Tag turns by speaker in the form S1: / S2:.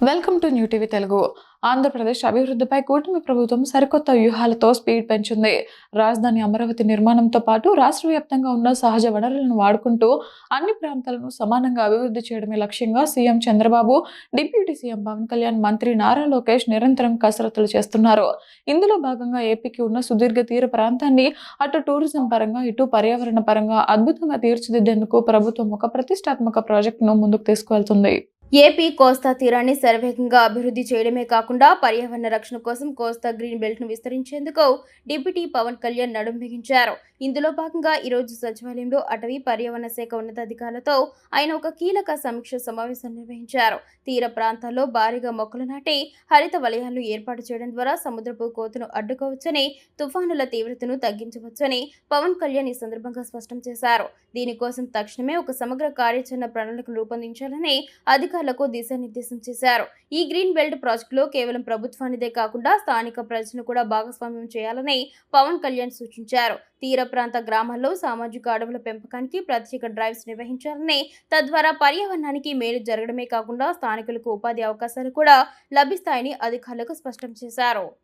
S1: Welcome to new TV Telugu. Andhra Pradesh అభివృద్ధిపై కూటమి ప్రభుత్వం సరికొత్త వ్యూహాలతో స్పీడ్ పెంచింది. రాజధాని అమరావతి నిర్మాణంతో పాటు రాష్ట్ర వ్యాప్తంగా ఉన్న సహజ వనరులను వాడుకుంటూ అన్ని ప్రాంతాలను సమానంగా అభివృద్ధి చేయడమే లక్ష్యంగా CM Chandrababu, deputy CM Pawan Kalyan, మంత్రి నారా లోకేష్ నిరంతరం కసరత్తులు చేస్తున్నారు. ఇందులో భాగంగా ఏపీకి ఉన్న సుదీర్ఘ తీర ప్రాంతాన్ని అటు టూరిజం పరంగా, ఇటు పర్యావరణ పరంగా అద్భుతంగా తీర్చిదిద్దేందుకు ప్రభుత్వం ఒక ప్రతిష్టాత్మక ప్రాజెక్టును ముందుకు తీసుకువెళ్తుంది.
S2: ఏపీ కోస్తా తీరాన్ని శరవేగంగా అభివృద్ధి చేయడమే కాకుండా పర్యావరణ రక్షణ కోసం కోస్తా గ్రీన్ బెల్ట్ ను విస్తరించేందుకు డిప్యూటీ పవన్ కళ్యాణ్ నడుం బిగించారు. ఇందులో భాగంగా ఈరోజు సచివాలయంలో అటవీ పర్యావరణ శాఖ ఉన్నతాధికారులతో ఆయన ఒక కీలక సమీక్ష సమావేశం నిర్వహించారు. తీర ప్రాంతాల్లో భారీగా మొక్కలు నాటి హరిత వలయాలను ఏర్పాటు చేయడం ద్వారా సముద్రపు కోతను అడ్డుకోవచ్చని, తుఫానుల తీవ్రతను తగ్గించవచ్చని పవన్ కళ్యాణ్ ఈ సందర్భంగా స్పష్టం చేశారు. దీనికోసం తక్షణమే ఒక సమగ్ర కార్యాచరణ ప్రణాళికను రూపొందించాలని అధికారులకు దిశానిర్దేశం చేశారు. ఈ గ్రీన్ బెల్ట్ ప్రాజెక్టులో కేవలం ప్రభుత్వానిదే కాకుండా స్థానిక ప్రజలను కూడా భాగస్వామ్యం చేయాలని పవన్ కళ్యాణ్ సూచించారు. తీర ప్రాంత గ్రామాల్లో సామాజిక అడవుల పెంపకానికి ప్రత్యేక డ్రైవ్స్ నిర్వహించాలని, తద్వారా పర్యావరణానికి మేలు జరగడమే కాకుండా స్థానికులకు ఉపాధి అవకాశాలు కూడా లభిస్తాయని అధికారులకు స్పష్టం చేశారు.